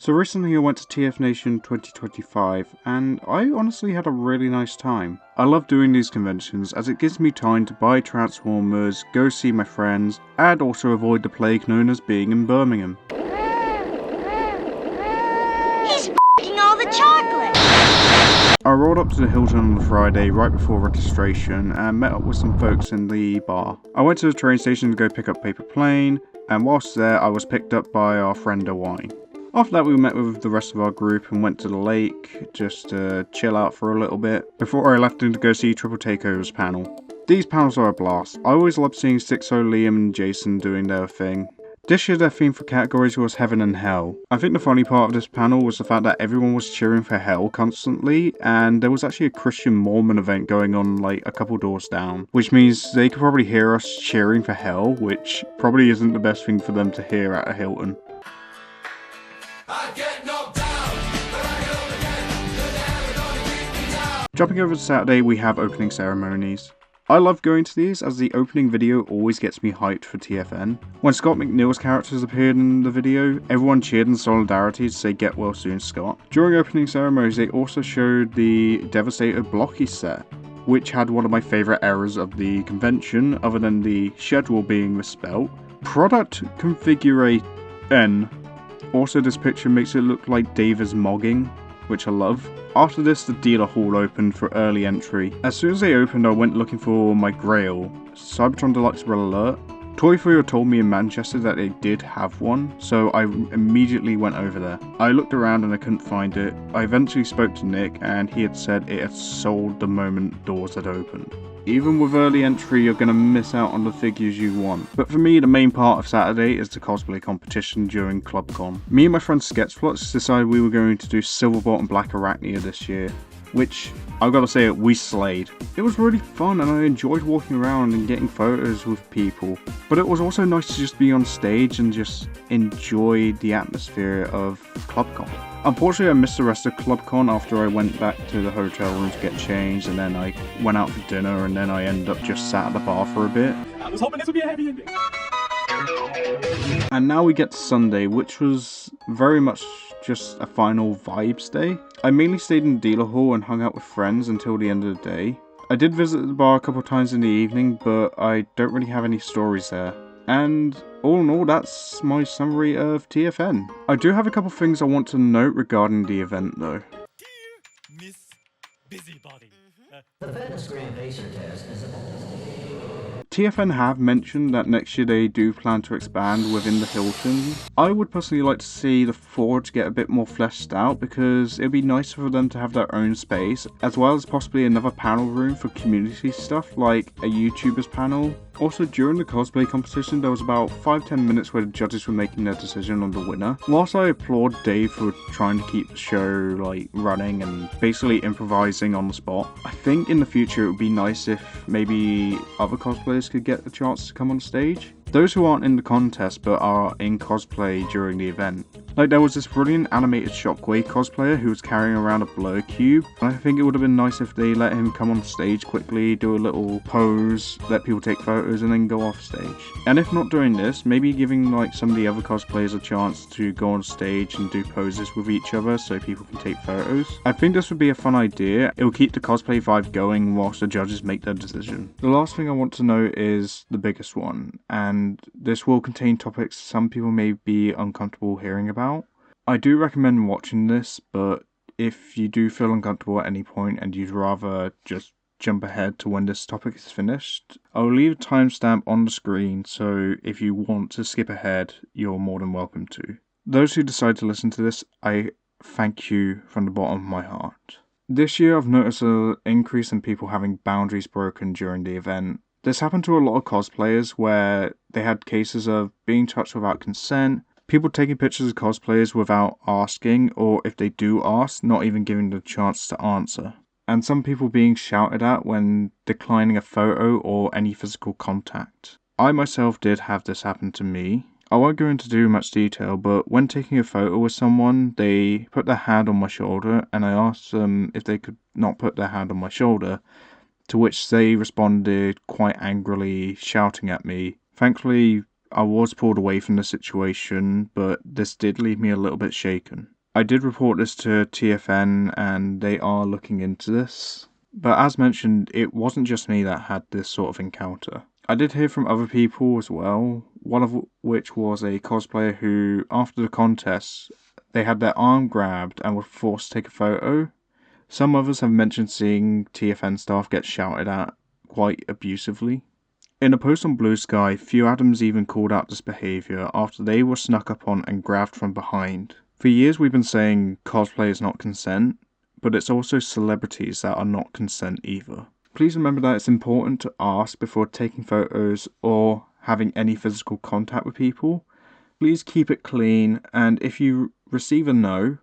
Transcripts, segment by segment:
So recently I went to TFNation 2025 and I honestly had a really nice time. I love doing these conventions as it gives me time to buy Transformers, go see my friends, and also avoid the plague known as being in Birmingham. He's f***ing all the chocolate! I rolled up to the Hilton on the Friday right before registration and met up with some folks in the bar. I went to the train station to go pick up Paper Plane, and whilst there I was picked up by our friend Dewine. After that we met with the rest of our group and went to the lake just to chill out for a little bit before I left in to go see Triple Takeover's panel. These panels are a blast. I always love seeing Sixo, Liam and Jason doing their thing. This year their theme for categories was Heaven and Hell. I think the funny part of this panel was the fact that everyone was cheering for Hell constantly, and there was actually a Christian Mormon event going on like a couple doors down, which means they could probably hear us cheering for Hell, which probably isn't the best thing for them to hear at a Hilton. Jumping over to Saturday, we have opening ceremonies. I love going to these as the opening video always gets me hyped for TFN. When Scott McNeil's characters appeared in the video, everyone cheered in solidarity to say get well soon Scott. During opening ceremonies they also showed the Devastator Blocky set, which had one of my favourite errors of the convention other than the schedule being misspelt. Product configuration. Also this picture makes it look like Dave is mogging, which I love. After this, the dealer hall opened for early entry. As soon as they opened, I went looking for my grail, Cybertron Deluxe Red Alert. Toy Foyer told me in Manchester that they did have one, so I immediately went over there. I looked around and I couldn't find it. I eventually spoke to Nick and he had said it had sold the moment doors had opened. Even with early entry, you're going to miss out on the figures you want. But for me, the main part of Saturday is the cosplay competition during ClubCon. Me and my friend Sketchplots decided we were going to do Silverbot and Black Arachnia this year, which, I've got to say, we slayed. It was really fun and I enjoyed walking around and getting photos with people. But it was also nice to just be on stage and just enjoy the atmosphere of ClubCon. Unfortunately, I missed the rest of ClubCon after I went back to the hotel room to get changed, and then I went out for dinner, and then I ended up just sat at the bar for a bit. I was hoping this would be a heavy ending. And now we get to Sunday, which was very much just a final vibes day. I mainly stayed in the dealer hall and hung out with friends until the end of the day. I did visit the bar a couple times in the evening, but I don't really have any stories there. And all in all, that's my summary of TFN. I do have a couple things I want to note regarding the event though. Dear Miss Busybody. The fitness Grand Pacer test is TFN have mentioned that next year they do plan to expand within the Hilton. I would personally like to see the Forge get a bit more fleshed out because it would be nice for them to have their own space, as well as possibly another panel room for community stuff like a YouTubers panel. Also, during the cosplay competition there was about 5-10 minutes where the judges were making their decision on the winner. Whilst I applaud Dave for trying to keep the show running and basically improvising on the spot, I think in the future it would be nice if maybe other cosplayers could get the chance to come on stage. Those who aren't in the contest but are in cosplay during the event. Like there was this brilliant animated Shockwave cosplayer who was carrying around a blur cube, and I think it would have been nice if they let him come on stage quickly, do a little pose, let people take photos and then go off stage. And if not doing this, maybe giving some of the other cosplayers a chance to go on stage and do poses with each other so people can take photos. I think this would be a fun idea. It will keep the cosplay vibe going whilst the judges make their decision. The last thing I want to note is the biggest one, and this will contain topics some people may be uncomfortable hearing about. I do recommend watching this, but if you do feel uncomfortable at any point and you'd rather just jump ahead to when this topic is finished, I'll leave a timestamp on the screen, so if you want to skip ahead, you're more than welcome to. Those who decide to listen to this, I thank you from the bottom of my heart. This year I've noticed an increase in people having boundaries broken during the event. This happened to a lot of cosplayers where they had cases of being touched without consent, people taking pictures of cosplayers without asking, or if they do ask, not even giving the chance to answer. And some people being shouted at when declining a photo or any physical contact. I myself did have this happen to me. I won't go into too much detail, but when taking a photo with someone, they put their hand on my shoulder and I asked them if they could not put their hand on my shoulder, to which they responded quite angrily, shouting at me. Thankfully, I was pulled away from the situation, but this did leave me a little bit shaken. I did report this to TFN and they are looking into this. But as mentioned, it wasn't just me that had this sort of encounter. I did hear from other people as well, one of which was a cosplayer who, after the contest, they had their arm grabbed and were forced to take a photo. Some others have mentioned seeing TFN staff get shouted at quite abusively. In a post on Blue Sky, Few Adams even called out this behaviour after they were snuck up on and grabbed from behind. For years we've been saying cosplay is not consent, but it's also celebrities that are not consent either. Please remember that it's important to ask before taking photos or having any physical contact with people. Please keep it clean, and if you receive a no,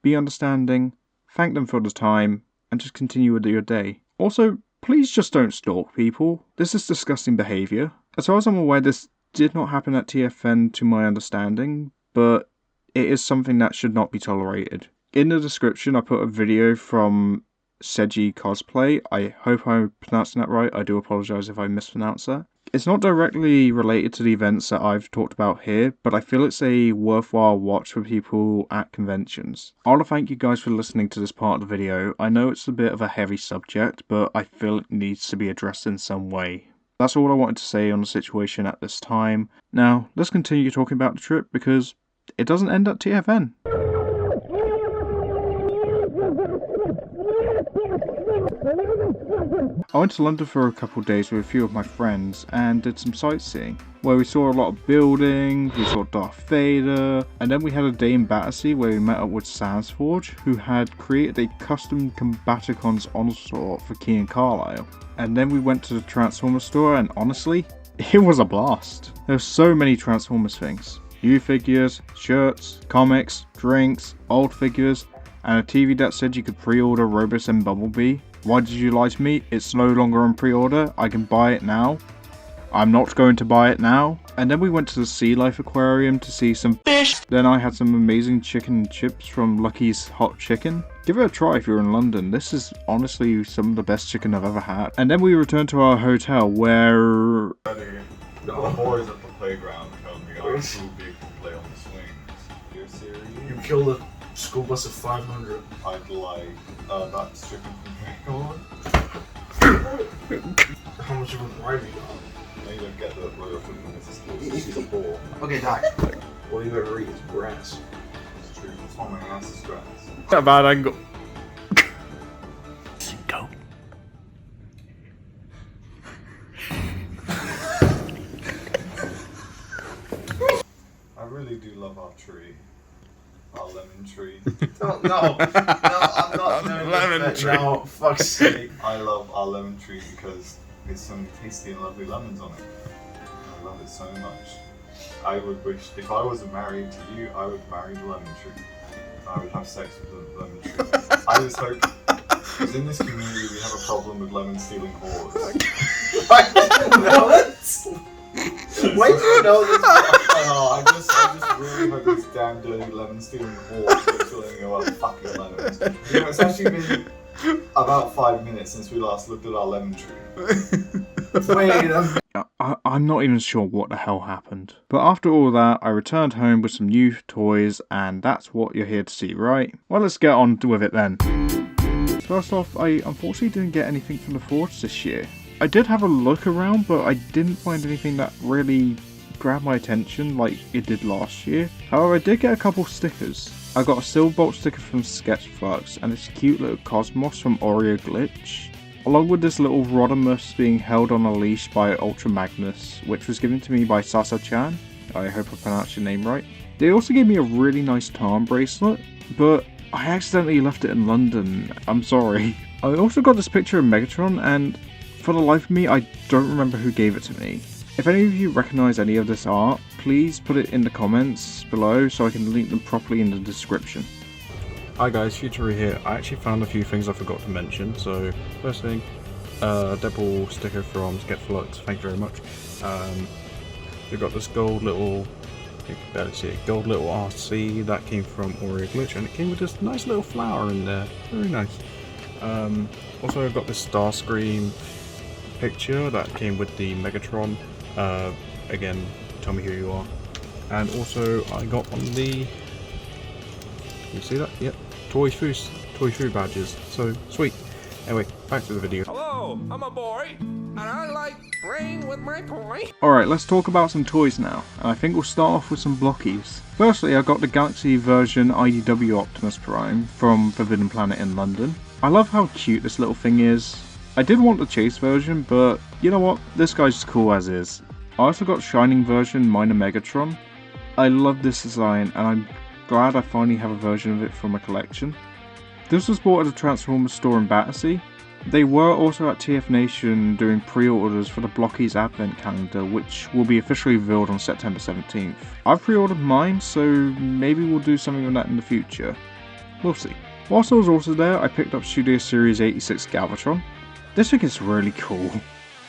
be understanding, thank them for the time, and just continue with your day. Also, please just don't stalk people. This is disgusting behaviour. As far as I'm aware, this did not happen at TFN to my understanding, but it is something that should not be tolerated. In the description, I put a video from Seiji Cosplay. I hope I'm pronouncing that right. I do apologise if I mispronounce that. It's not directly related to the events that I've talked about here, but I feel it's a worthwhile watch for people at conventions. I want to thank you guys for listening to this part of the video. I know it's a bit of a heavy subject, but I feel it needs to be addressed in some way. That's all I wanted to say on the situation at this time. Now, let's continue talking about the trip because it doesn't end at TFN. I went to London for a couple of days with a few of my friends and did some sightseeing, where we saw a lot of buildings, we saw Darth Vader, and then we had a day in Battersea where we met up with Sandsforge, who had created a custom Combaticons onslaught for Key and Carlisle. And then we went to the Transformers store and honestly, it was a blast. There were so many Transformers things. New figures, shirts, comics, drinks, old figures, and a TV that said you could pre-order Robus and Bumblebee. Why did you lie to me? It's no longer on pre-order. I can buy it now. I'm not going to buy it now. And then we went to the Sea Life Aquarium to see some fish. Then I had some amazing chicken and chips from Lucky's Hot Chicken. Give it a try if you're in London. This is honestly some of the best chicken I've ever had. And then we returned to our hotel where... The boys at the playground telling me I'm too big to play on the swings. You're serious? You killed a school bus of 500. I'd like that's chicken from How much of a ride you got? I don't get that where it's a ball. Okay, Doc. Well, you better read. It's grass. It's true. That's why my ass is grass. Not a bad angle. Go. I really do love our tree. Our lemon tree. No, I'm not doing Lemon that. tree. No, fuck's sake. I love our lemon tree because there's so many tasty and lovely lemons on it. I love it so much. I would wish, if I wasn't married to you, I would marry the lemon tree. I would have sex with the lemon tree. I just hope, because in this community we have a problem with lemon stealing whores. What? Why do you know this? I just really hope this damn dirty lemon stealing whore is feeling about fucking lemons. You know, it's actually been about 5 minutes since we last looked at our lemon tree. Wait, I'm not even sure what the hell happened. But after all that, I returned home with some new toys, and that's what you're here to see, right? Well, let's get on with it then. First off, I unfortunately didn't get anything from the Forge this year. I did have a look around, but I didn't find anything that really grabbed my attention like it did last year. However, I did get a couple stickers. I got a Silverbolt sticker from Sketchflux and this cute little Cosmos from Oreo Glitch, along with this little Rodimus being held on a leash by Ultra Magnus, which was given to me by Sasa-chan. I hope I pronounced your name right. They also gave me a really nice Tarn bracelet, but I accidentally left it in London. I'm sorry. I also got this picture of Megatron, and for the life of me, I don't remember who gave it to me. If any of you recognise any of this art, please put it in the comments below so I can link them properly in the description. Hi guys, Future here. I actually found a few things I forgot to mention. So first thing, Deadpool sticker from Sketchflux, thank you very much. We got this gold little, you can barely see it, gold little RC that came from Oreo Glitch, and it came with this nice little flower in there, very nice. Also I got this Starscream picture that came with the Megatron. Again, tell me who you are. And also, I got one of the... You see that? Yep. Toy Foo badges. So, sweet. Anyway, back to the video. Hello, I'm a boy, and I like playing with my toy. Alright, let's talk about some toys now. And I think we'll start off with some blockies. Firstly, I got the Galaxy version IDW Optimus Prime from Forbidden Planet in London. I love how cute this little thing is. I did want the Chase version, but you know what? This guy's just cool as is. I also got Shining version Minor Megatron. I love this design, and I'm glad I finally have a version of it for my collection. This was bought at a Transformers store in Battersea. They were also at TFNation doing pre-orders for the Blockies Advent Calendar, which will be officially revealed on September 17th. I've pre-ordered mine, so maybe we'll do something with that in the future. We'll see. Whilst I was also there, I picked up Studio Series 86 Galvatron. This thing is really cool.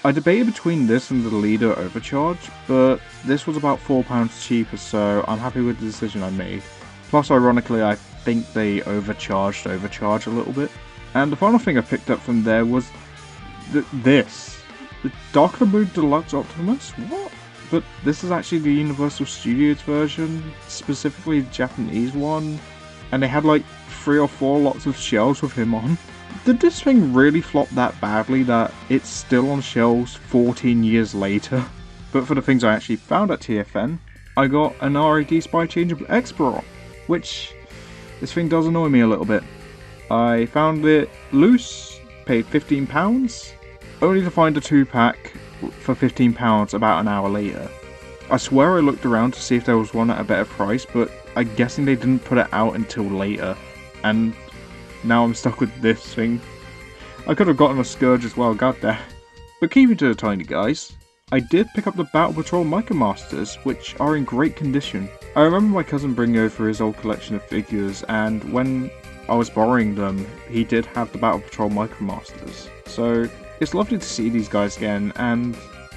I debated between this and the Leader Overcharge, but this was about £4 cheaper, so I'm happy with the decision I made. Plus, ironically, I think they overcharged a little bit. And the final thing I picked up from there was this. The Darker Mood Deluxe Optimus? What? But this is actually the Universal Studios version, specifically the Japanese one. And they had like 3 or 4 lots of shelves with him on. Did this thing really flop that badly that it's still on shelves 14 years later? But for the things I actually found at TFN, I got an RAD Spy Changeable Explorer, which this thing does annoy me a little bit. I found it loose, paid £15, only to find a 2-pack for £15 about an hour later. I swear I looked around to see if there was one at a better price, but I'm guessing they didn't put it out until later, and now I'm stuck with this thing. I could have gotten a Scourge as well, goddamn. But keeping to the tiny guys, I did pick up the Battle Patrol Micromasters, which are in great condition. I remember my cousin bringing over his old collection of figures, and when I was borrowing them, he did have the Battle Patrol Micromasters. So it's lovely to see these guys again, and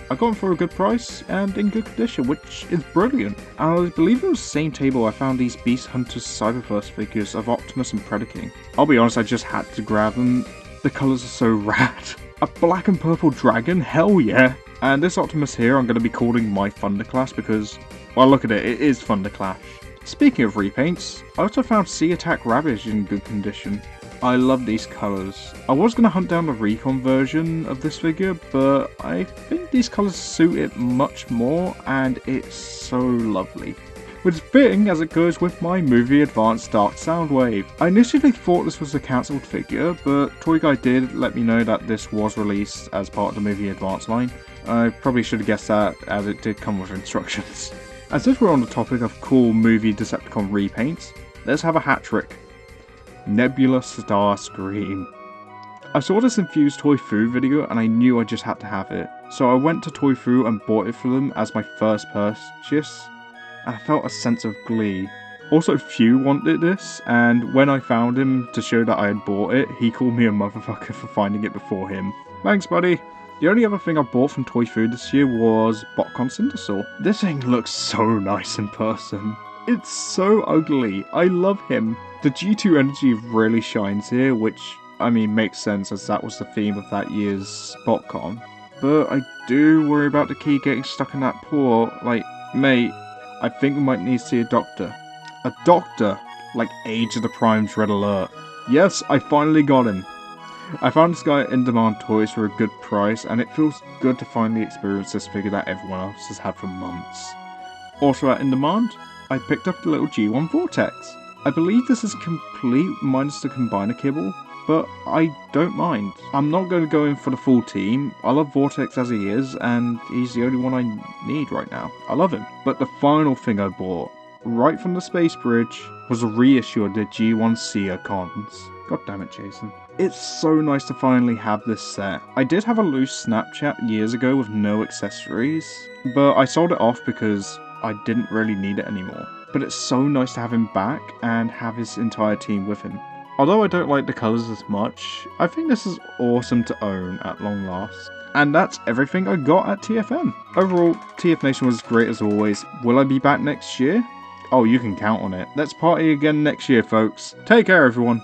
I got them for a good price and in good condition, which is brilliant. I believe it was the same table I found these Beast Hunters Cyberverse figures of Optimus and Predaking. I'll be honest, I just had to grab them. The colours are so rad. A black and purple dragon? Hell yeah! And this Optimus here I'm going to be calling my Thunderclash because, well, look at it, it is Thunderclash. Speaking of repaints, I also found Sea Attack Ravage in good condition. I love these colours. I was going to hunt down the Recon version of this figure, but I think these colours suit it much more, and it's so lovely. Which is fitting as it goes with my Movie Advanced Dark Soundwave. I initially thought this was a cancelled figure, but Toy Guy did let me know that this was released as part of the Movie Advanced line. I probably should have guessed that, as it did come with instructions. As if we're on the topic of cool movie Decepticon repaints, let's have a hat trick. Nebula Starscream. I saw this Infused Toy Foo video and I knew I just had to have it. So I went to Toy Foo and bought it for them as my first purchase, and I felt a sense of glee. Also, Few wanted this, and when I found him to show that I had bought it, he called me a motherfucker for finding it before him. Thanks, buddy. The only other thing I bought from Toy Foo this year was Botcon Cindersaur. This thing looks so nice in person. It's so ugly. I love him. The G2 energy really shines here, which, I mean, makes sense as that was the theme of that year's Botcon. But I do worry about the key getting stuck in that pool. Like, mate, I think we might need to see a doctor. A doctor? Like Age of the Prime's Red Alert. Yes, I finally got him. I found this guy at In Demand Toys for a good price, and it feels good to finally experience this figure that everyone else has had for months. Also at In Demand, I picked up the little G1 Vortex. I believe this is complete minus the Combiner kibble, but I don't mind. I'm not going to go in for the full team. I love Vortex as he is, and he's the only one I need right now. I love him. But the final thing I bought, right from the Space Bridge, was a reissue of the G1 Seer Cons. God damn it, Jason. It's so nice to finally have this set. I did have a loose Snapchat years ago with no accessories, but I sold it off because I didn't really need it anymore. But it's so nice to have him back and have his entire team with him. Although I don't like the colours as much, I think this is awesome to own at long last. And that's everything I got at TFN. Overall, TFNation was great as always. Will I be back next year? Oh, you can count on it. Let's party again next year, folks. Take care, everyone.